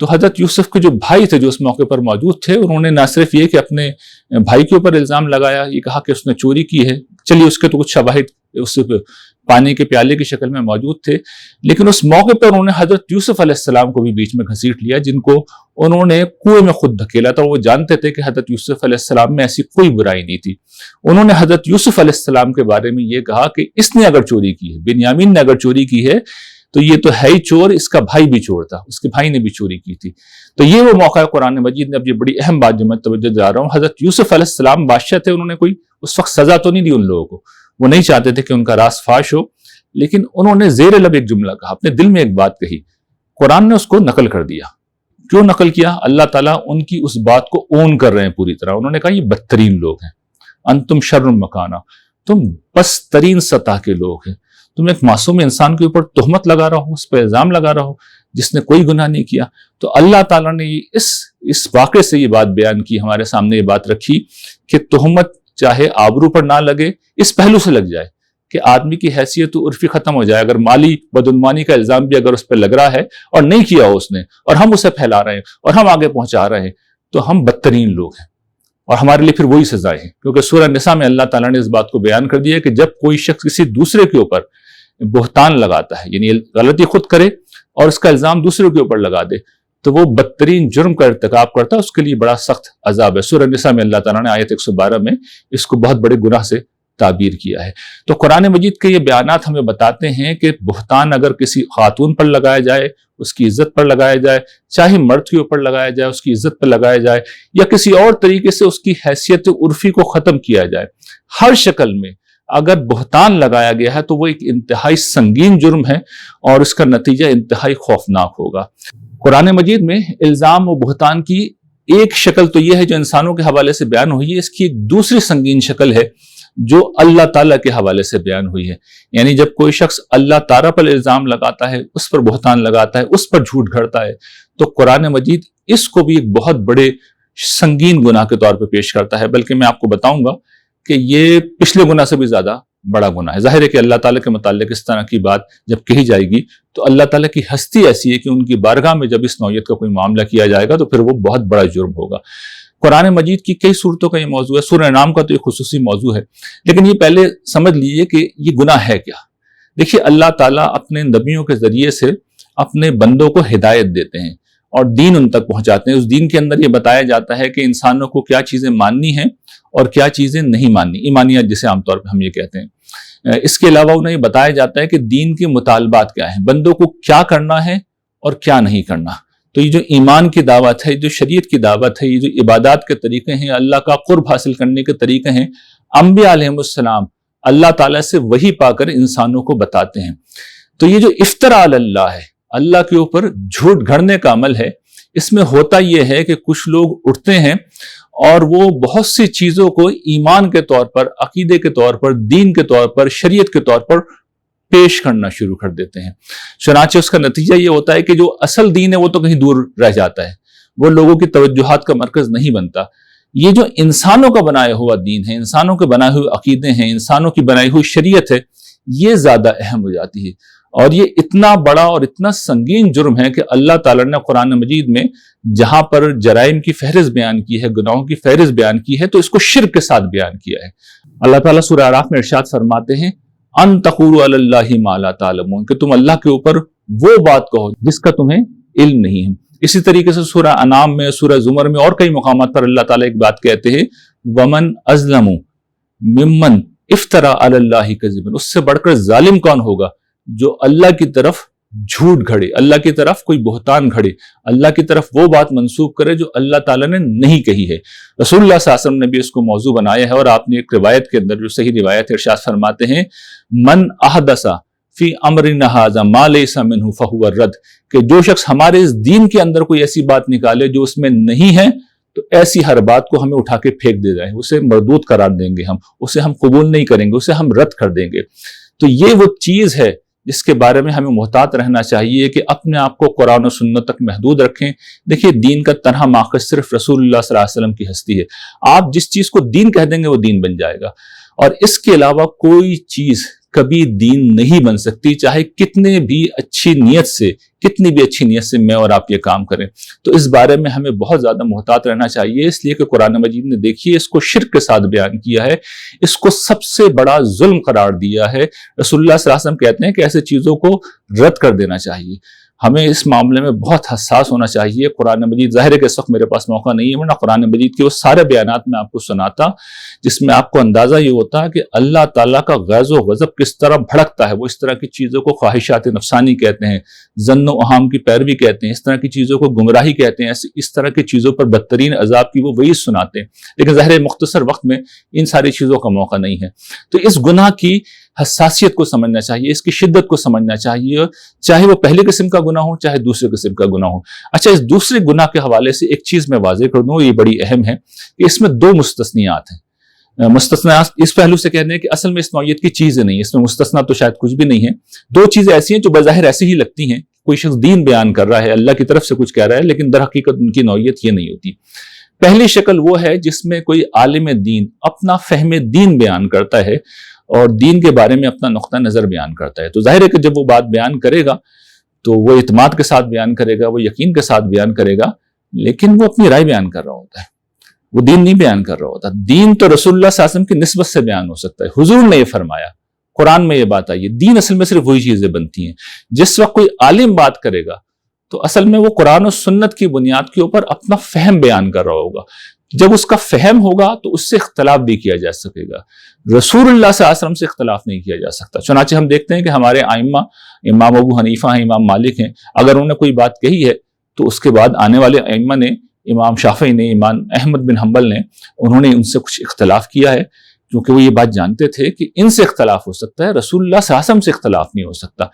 تو حضرت یوسف کے جو بھائی تھے جو اس موقع پر موجود تھے، انہوں نے نہ صرف یہ کہ اپنے بھائی کے اوپر الزام لگایا، یہ کہا کہ اس نے چوری کی ہے، چلیے اس کے تو کچھ شواہد اس پانی کے پیالے کی شکل میں موجود تھے، لیکن اس موقع پر انہوں نے حضرت یوسف علیہ السلام کو بھی بیچ میں گھسیٹ لیا، جن کو انہوں نے کنویں میں خود دھکیلا تھا۔ وہ جانتے تھے کہ حضرت یوسف علیہ السلام میں ایسی کوئی برائی نہیں تھی۔ انہوں نے حضرت یوسف علیہ السلام کے بارے میں یہ کہا کہ اس نے اگر چوری کی ہے، بنیامین نے اگر چوری کی ہے تو یہ تو ہے ہی چور، اس کا بھائی بھی چور تھا، اس کے بھائی نے بھی چوری کی تھی۔ تو یہ وہ موقع ہے قرآن مجید نے، اب یہ بڑی اہم بات جو میں توجہ دلا رہا ہوں، حضرت یوسف علیہ السلام بادشاہ تھے، انہوں نے کوئی اس وقت سزا تو نہیں دی ان لوگوں کو، وہ نہیں چاہتے تھے کہ ان کا راز فاش ہو، لیکن انہوں نے زیر لب ایک جملہ کہا، اپنے دل میں ایک بات کہی، قرآن نے اس کو نقل کر دیا۔ کیوں نقل کیا؟ اللہ تعالیٰ ان کی اس بات کو اون کر رہے ہیں پوری طرح۔ انہوں نے کہا یہ بدترین لوگ ہیں، انتم شر مکانا، تم بس ترین سطح کے لوگ ہیں، تم ایک معصوم انسان کے اوپر تہمت لگا رہا ہو، اس پہ الزام لگا رہا ہو جس نے کوئی گناہ نہیں کیا۔ تو اللہ تعالیٰ نے اس واقعے سے یہ بات بیان کی، ہمارے سامنے یہ بات رکھی کہ تہمت چاہے آبرو پر نہ لگے، اس پہلو سے لگ جائے کہ آدمی کی حیثیت تو عرفی ختم ہو جائے۔ اگر مالی بدعنوانی کا الزام بھی اگر اس پہ لگ رہا ہے اور نہیں کیا ہو اس نے، اور ہم اسے پھیلا رہے ہیں اور ہم آگے پہنچا رہے ہیں، تو ہم بدترین لوگ ہیں اور ہمارے لیے پھر وہی سزائیں ہیں۔ کیونکہ سورہ نساء میں اللہ تعالیٰ نے اس بات کو بیان کر دیا کہ جب کوئی شخص کسی دوسرے کے اوپر بہتان لگاتا ہے، یعنی غلطی خود کرے اور اس کا الزام دوسروں کے اوپر لگا دے، تو وہ بدترین جرم کا ارتکاب کرتا ہے، اس کے لیے بڑا سخت عذاب ہے۔ سورہ نساء میں اللہ تعالیٰ نے آیت 112 میں اس کو بہت بڑے گناہ سے تعبیر کیا ہے۔ تو قرآن مجید کے یہ بیانات ہمیں بتاتے ہیں کہ بہتان اگر کسی خاتون پر لگایا جائے، اس کی عزت پر لگایا جائے، چاہے مرد کے اوپر لگایا جائے، اس کی عزت پر لگایا جائے، یا کسی اور طریقے سے اس کی حیثیت عرفی کو ختم کیا جائے، ہر شکل میں اگر بہتان لگایا گیا ہے تو وہ ایک انتہائی سنگین جرم ہے اور اس کا نتیجہ انتہائی خوفناک ہوگا۔ قرآن مجید میں الزام و بہتان کی ایک شکل تو یہ ہے جو انسانوں کے حوالے سے بیان ہوئی ہے، اس کی ایک دوسری سنگین شکل ہے جو اللہ تعالیٰ کے حوالے سے بیان ہوئی ہے۔ یعنی جب کوئی شخص اللہ تعالیٰ پر الزام لگاتا ہے، اس پر بہتان لگاتا ہے، اس پر جھوٹ گھڑتا ہے، تو قرآن مجید اس کو بھی ایک بہت بڑے سنگین گناہ کے طور پہ پیش کرتا ہے۔ بلکہ میں آپ کو بتاؤں گا کہ یہ پچھلے گناہ سے بھی زیادہ بڑا گناہ ہے۔ ظاہر ہے کہ اللہ تعالیٰ کے متعلق اس طرح کی بات جب کہی جائے گی تو اللہ تعالیٰ کی ہستی ایسی ہے کہ ان کی بارگاہ میں جب اس نوعیت کا کوئی معاملہ کیا جائے گا تو پھر وہ بہت بڑا جرم ہوگا۔ قرآن مجید کی کئی صورتوں کا یہ موضوع ہے، سورہ انعام کا تو ایک خصوصی موضوع ہے، لیکن یہ پہلے سمجھ لیجیے کہ یہ گناہ ہے کیا۔ دیکھیے، اللہ تعالیٰ اپنے نبیوں کے ذریعے سے اپنے بندوں کو ہدایت دیتے ہیں اور دین ان تک پہنچاتے ہیں۔ اس دین کے اندر یہ بتایا جاتا ہے کہ انسانوں کو کیا چیزیں ماننی ہیں اور کیا چیزیں نہیں ماننی، ایمانیات جسے عام طور پہ ہم یہ کہتے ہیں۔ اس کے علاوہ انہیں یہ بتایا جاتا ہے کہ دین کے مطالبات کیا ہیں، بندوں کو کیا کرنا ہے اور کیا نہیں کرنا۔ تو یہ جو ایمان کی دعوت ہے، جو شریعت کی دعوت ہے، یہ جو عبادات کے طریقے ہیں، اللہ کا قرب حاصل کرنے کے طریقے ہیں، انبیاء علیہ السلام اللہ تعالیٰ سے وحی پا کر انسانوں کو بتاتے ہیں۔ تو یہ جو افتراء علی اللہ ہے، اللہ کے اوپر جھوٹ گھڑنے کا عمل ہے، اس میں ہوتا یہ ہے کہ کچھ لوگ اٹھتے ہیں اور وہ بہت سی چیزوں کو ایمان کے طور پر، عقیدے کے طور پر، دین کے طور پر، شریعت کے طور پر پیش کرنا شروع کر دیتے ہیں۔ چنانچہ اس کا نتیجہ یہ ہوتا ہے کہ جو اصل دین ہے وہ تو کہیں دور رہ جاتا ہے، وہ لوگوں کی توجہات کا مرکز نہیں بنتا۔ یہ جو انسانوں کا بنایا ہوا دین ہے، انسانوں کے بنائے ہوئے عقیدے ہیں، انسانوں کی بنائی ہوئی شریعت ہے، یہ زیادہ اہم ہو جاتی ہے۔ اور یہ اتنا بڑا اور اتنا سنگین جرم ہے کہ اللہ تعالیٰ نے قرآن مجید میں جہاں پر جرائم کی فہرست بیان کی ہے، گناہوں کی فہرست بیان کی ہے، تو اس کو شرک کے ساتھ بیان کیا ہے۔ اللہ تعالیٰ سورہ اعراف میں ارشاد فرماتے ہیں، ان تقولوا علی اللہ ما لا تعلمون، کہ تم اللہ کے اوپر وہ بات کہو جس کا تمہیں علم نہیں ہے۔ اسی طریقے سے سورہ انعام میں، سورہ زمر میں اور کئی مقامات پر اللہ تعالیٰ ایک بات کہتے ہیں، ومن اظلم ممن افترى علی اللہ کذبا، اس سے بڑھ کر ظالم کون ہوگا جو اللہ کی طرف جھوٹ گھڑے، اللہ کی طرف کوئی بہتان گھڑے، اللہ کی طرف وہ بات منسوب کرے جو اللہ تعالیٰ نے نہیں کہی ہے۔ رسول اللہ صلی اللہ علیہ وسلم نے بھی اس کو موضوع بنایا ہے، اور آپ نے ایک روایت کے اندر جو صحیح روایت ہے ارشاد فرماتے ہیں، من احدث فی امرنا ھذا ما لیس منہ فہو الرد، کہ جو شخص ہمارے اس دین کے اندر کوئی ایسی بات نکالے جو اس میں نہیں ہے، تو ایسی ہر بات کو ہمیں اٹھا کے پھینک دے جائے، اسے مردود قرار دیں گے، اسے ہم قبول نہیں کریں گے، اسے ہم رد کر دیں گے۔ تو یہ وہ چیز ہے جس کے بارے میں ہمیں محتاط رہنا چاہیے کہ اپنے آپ کو قرآن و سنت تک محدود رکھیں۔ دیکھیے، دین کا تنہا ماخذ صرف رسول اللہ صلی اللہ علیہ وسلم کی ہستی ہے۔ آپ جس چیز کو دین کہہ دیں گے وہ دین بن جائے گا، اور اس کے علاوہ کوئی چیز کبھی دین نہیں بن سکتی، چاہے کتنی بھی اچھی نیت سے میں اور آپ یہ کام کریں۔ تو اس بارے میں ہمیں بہت زیادہ محتاط رہنا چاہیے، اس لیے کہ قرآن مجید نے دیکھیے اس کو شرک کے ساتھ بیان کیا ہے، اس کو سب سے بڑا ظلم قرار دیا ہے۔ رسول اللہ صلی اللہ علیہ وسلم کہتے ہیں کہ ایسے چیزوں کو رد کر دینا چاہیے۔ ہمیں اس معاملے میں بہت حساس ہونا چاہیے۔ قرآن مجید، ظاہر ہے کہ اس وقت میرے پاس موقع نہیں ہے، ورنہ قرآن مجید کے وہ سارے بیانات میں آپ کو سناتا جس میں آپ کو اندازہ یہ ہوتا کہ اللہ تعالیٰ کا غیظ و غضب کس طرح بھڑکتا ہے۔ وہ اس طرح کی چیزوں کو خواہشات نفسانی کہتے ہیں، ظن و اوہام کی پیروی کہتے ہیں، اس طرح کی چیزوں کو گمراہی کہتے ہیں، اس طرح کی چیزوں پر بدترین عذاب کی وہ وعید سناتے ہیں۔ لیکن ظاہر مختصر وقت میں ان ساری چیزوں کا موقع نہیں ہے۔ تو اس گناہ کی حساسیت کو سمجھنا چاہیے، اس کی شدت کو سمجھنا چاہیے، چاہے وہ پہلے قسم کا گناہ ہو چاہے دوسرے قسم کا گناہ ہو۔ اچھا، اس دوسرے گناہ کے حوالے سے ایک چیز میں واضح کر دوں، یہ بڑی اہم ہے کہ اس میں 2 مستثنیات ہیں۔ مستثنیات اس پہلو سے کہتے ہیں کہ اصل میں اس نوعیت کی چیزیں نہیں، اس میں مستثنا تو شاید کچھ بھی نہیں ہے۔ 2 چیزیں ایسی ہیں جو بظاہر ایسی ہی لگتی ہیں، کوئی شخص دین بیان کر رہا ہے، اللہ کی طرف سے کچھ کہہ رہا ہے، لیکن در حقیقت ان کی نوعیت یہ نہیں ہوتی۔ پہلی شکل وہ ہے جس میں کوئی عالم دین اپنا فہم دین بیان کرتا ہے اور دین کے بارے میں اپنا نقطہ نظر بیان کرتا ہے۔ تو ظاہر ہے کہ جب وہ بات بیان کرے گا تو وہ اعتماد کے ساتھ بیان کرے گا، وہ یقین کے ساتھ بیان کرے گا، لیکن وہ اپنی رائے بیان کر رہا ہوتا ہے، وہ دین نہیں بیان کر رہا ہوتا۔ دین تو رسول اللہ صلی اللہ علیہ وسلم کی نسبت سے بیان ہو سکتا ہے، حضور نے یہ فرمایا، قرآن میں یہ بات آئی ہے۔ دین اصل میں صرف وہی چیزیں بنتی ہیں۔ جس وقت کوئی عالم بات کرے گا تو اصل میں وہ قرآن و سنت کی بنیاد کے اوپر اپنا فہم بیان کر رہا ہوگا۔ جب اس کا فہم ہوگا تو اس سے اختلاف بھی کیا جا سکے گا، رسول اللہ صلی اللہ علیہ وسلم سے اختلاف نہیں کیا جا سکتا۔ چنانچہ ہم دیکھتے ہیں کہ ہمارے ائمہ، امام ابو حنیفہ ہیں، امام مالک ہیں، اگر انہوں نے کوئی بات کہی ہے تو اس کے بعد آنے والے ائمہ نے، امام شافعی نے، امام احمد بن حنبل نے، انہوں نے ان سے کچھ اختلاف کیا ہے، کیونکہ وہ یہ بات جانتے تھے کہ ان سے اختلاف ہو سکتا ہے، رسول اللہ صلی اللہ علیہ وسلم سے اختلاف نہیں ہو سکتا۔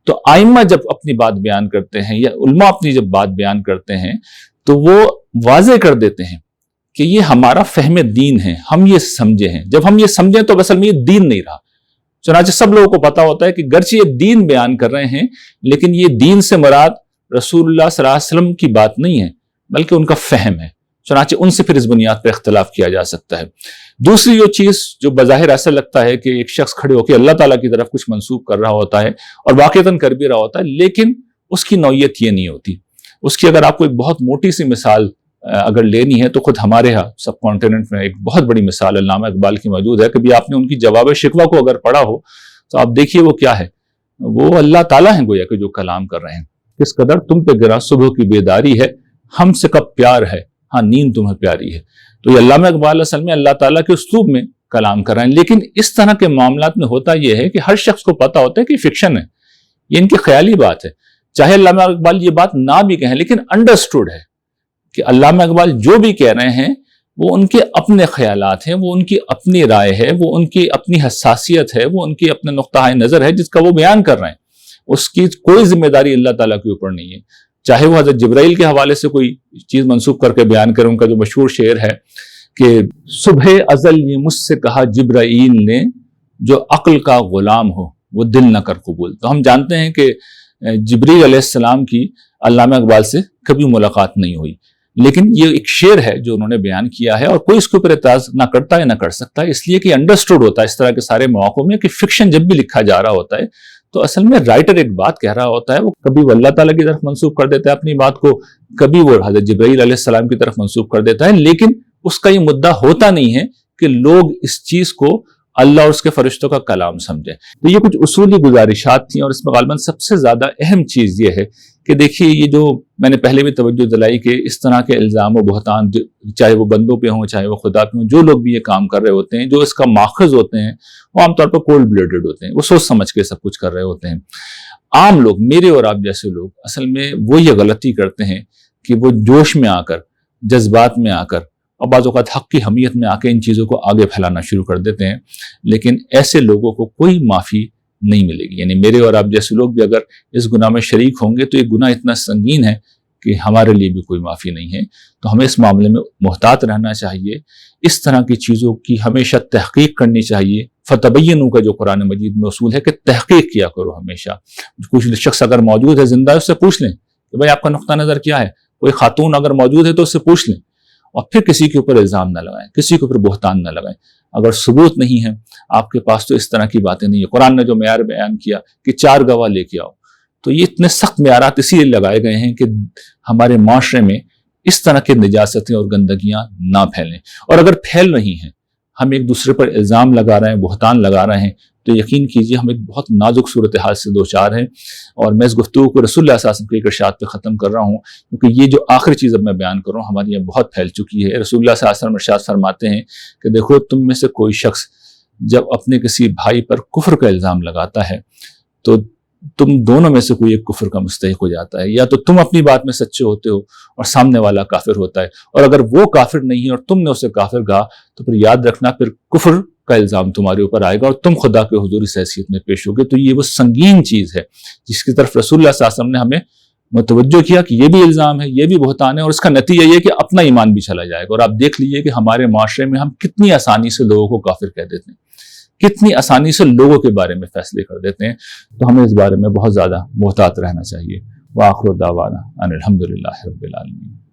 تو ائمہ جب اپنی بات بیان کرتے ہیں یا علماء اپنی جب بات بیان کرتے ہیں تو وہ واضح کر دیتے ہیں کہ یہ ہمارا فہم دین ہے، ہم یہ سمجھے ہیں۔ جب ہم یہ سمجھیں تو اصل میں یہ دین نہیں رہا۔ چنانچہ سب لوگوں کو پتا ہوتا ہے کہ گرچہ یہ دین بیان کر رہے ہیں لیکن یہ دین سے مراد رسول اللہ صلی اللہ علیہ وسلم کی بات نہیں ہے بلکہ ان کا فہم ہے۔ چنانچہ ان سے پھر اس بنیاد پر اختلاف کیا جا سکتا ہے۔ دوسری جو چیز جو بظاہر ایسا لگتا ہے کہ ایک شخص کھڑے ہو کے اللہ تعالیٰ کی طرف کچھ منسوب کر رہا ہوتا ہے اور واقعتاً کر بھی رہا ہوتا ہے، لیکن اس کی نوعیت یہ نہیں ہوتی۔ اس کی اگر آپ کو ایک بہت موٹی سی مثال اگر لینی ہے تو خود ہمارے ہاں سب کانٹیننٹ میں ایک بہت بڑی مثال علامہ اقبال کی موجود ہے۔ کبھی آپ نے ان کی جواب شکوہ کو اگر پڑھا ہو تو آپ دیکھیے وہ کیا ہے، وہ اللہ تعالیٰ ہیں گویا کہ جو کلام کر رہے ہیں۔ کس قدر تم پہ گرا صبح کی بیداری ہے، ہم سے کب پیار ہے، ہاں نیند تمہیں پیاری ہے۔ تو یہ علامہ اقبال اصل میں اللہ تعالیٰ کے اسلوب میں کلام کر رہے ہیں، لیکن اس طرح کے معاملات میں ہوتا یہ ہے کہ ہر شخص کو پتا ہوتا ہے کہ فکشن ہے، یہ ان کی خیالی بات ہے۔ چاہے علامہ اقبال یہ بات نہ بھی کہیں لیکن انڈرسٹوڈ ہے کہ علامہ اقبال جو بھی کہہ رہے ہیں وہ ان کے اپنے خیالات ہیں، وہ ان کی اپنی رائے ہے، وہ ان کی اپنی حساسیت ہے، وہ ان کی اپنے نقطہ نظر ہے جس کا وہ بیان کر رہے ہیں۔ اس کی کوئی ذمہ داری اللہ تعالیٰ کے اوپر نہیں ہے۔ چاہے وہ حضرت جبرائیل کے حوالے سے کوئی چیز منسوخ کر کے بیان کریں، ان کا جو مشہور شعر ہے کہ صبح ازل یہ مجھ سے کہا جبرائیل نے، جو عقل کا غلام ہو وہ دل نہ کر قبول۔ تو ہم جانتے ہیں کہ جبریل علیہ السلام کی علامہ اقبال سے کبھی ملاقات نہیں ہوئی، لیکن یہ ایک شعر ہے جو انہوں نے بیان کیا ہے اور کوئی اس کے اوپر اعتراض نہ کرتا ہے نہ کر سکتا ہے، اس لیے کہ انڈرسٹوڈ ہوتا ہے اس طرح کے سارے مواقع میں کہ فکشن جب بھی لکھا جا رہا ہوتا ہے تو اصل میں رائٹر ایک بات کہہ رہا ہوتا ہے، وہ کبھی وہ اللہ تعالیٰ کی طرف منسوب کر دیتا ہے اپنی بات کو، کبھی وہ حضرت جبرائیل علیہ السلام کی طرف منسوب کر دیتا ہے، لیکن اس کا یہ مدعا ہوتا نہیں ہے کہ لوگ اس چیز کو اللہ اور اس کے فرشتوں کا کلام سمجھے۔ تو یہ کچھ اصولی گزارشات تھیں اور اس میں غالباً سب سے زیادہ اہم چیز یہ ہے کہ دیکھیے یہ جو میں نے پہلے بھی توجہ دلائی کہ اس طرح کے الزام و بہتان چاہے وہ بندوں پہ ہوں چاہے وہ خدا پہ ہوں، جو لوگ بھی یہ کام کر رہے ہوتے ہیں، جو اس کا ماخذ ہوتے ہیں، وہ عام طور پر کولڈ بلڈڈ ہوتے ہیں، وہ سوچ سمجھ کے سب کچھ کر رہے ہوتے ہیں۔ عام لوگ، میرے اور آپ جیسے لوگ، اصل میں وہ یہ غلطی کرتے ہیں کہ وہ جوش میں آ کر، جذبات میں آ کر اور بعض اوقات حق کی حمیت میں آ کے ان چیزوں کو آگے پھیلانا شروع کر دیتے ہیں، لیکن ایسے لوگوں کو کوئی معافی نہیں ملے گی۔ یعنی میرے اور آپ جیسے لوگ بھی اگر اس گناہ میں شریک ہوں گے تو یہ گناہ اتنا سنگین ہے کہ ہمارے لیے بھی کوئی معافی نہیں ہے۔ تو ہمیں اس معاملے میں محتاط رہنا چاہیے، اس طرح کی چیزوں کی ہمیشہ تحقیق کرنی چاہیے۔ فتبینوا کا جو قرآن مجید میں اصول ہے کہ تحقیق کیا کرو ہمیشہ۔ کچھ شخص اگر موجود ہے زندہ ہے اس سے پوچھ لیں کہ بھائی آپ کا نقطہ نظر کیا ہے، کوئی خاتون اگر موجود ہے تو اس سے پوچھ لیں، اور پھر کسی کے اوپر الزام نہ لگائیں، کسی کے اوپر بہتان نہ لگائیں۔ اگر ثبوت نہیں ہے آپ کے پاس تو اس طرح کی باتیں نہیں ہے۔ قرآن نے جو معیار بیان کیا کہ 4 گواہ لے کے آؤ، تو یہ اتنے سخت معیارات اسی لیے لگائے گئے ہیں کہ ہمارے معاشرے میں اس طرح کے نجاستیں اور گندگیاں نہ پھیلیں۔ اور اگر پھیل رہی ہیں، ہم ایک دوسرے پر الزام لگا رہے ہیں، بہتان لگا رہے ہیں، تو یقین کیجئے ہم ایک بہت نازک صورتحال سے دوچار ہیں۔ اور میں اس گفتگو کو رسول اللہ صلی اللہ علیہ وسلم کے ارشاد پہ ختم کر رہا ہوں، کیونکہ یہ جو آخری چیز اب میں بیان کر رہا ہوں ہماری یہاں بہت پھیل چکی ہے۔ رسول اللہ صلی اللہ علیہ وسلم ارشاد فرماتے ہیں کہ دیکھو، تم میں سے کوئی شخص جب اپنے کسی بھائی پر کفر کا الزام لگاتا ہے تو تم دونوں میں سے کوئی ایک کفر کا مستحق ہو جاتا ہے، یا تو تم اپنی بات میں سچے ہوتے ہو اور سامنے والا کافر ہوتا ہے، اور اگر وہ کافر نہیں ہے اور تم نے اسے کافر کہا تو پھر یاد رکھنا پھر کفر کا الزام تمہارے اوپر آئے گا اور تم خدا کے حضور اس حیثیت میں پیش ہوگے۔ تو یہ وہ سنگین چیز ہے جس کی طرف رسول اللہ صلی اللہ علیہ وسلم نے ہمیں متوجہ کیا کہ یہ بھی الزام ہے، یہ بھی بہتان ہے، اور اس کا نتیجہ یہ کہ اپنا ایمان بھی چلا جائے گا۔ اور آپ دیکھ لیجئے کہ ہمارے معاشرے میں ہم کتنی آسانی سے لوگوں کو کافر کہہ دیتے ہیں، کتنی آسانی سے لوگوں کے بارے میں فیصلے کر دیتے ہیں۔ تو ہمیں اس بارے میں بہت زیادہ محتاط رہنا چاہیے۔ وآخر دعوانا ان الحمد للہ رب العالمین۔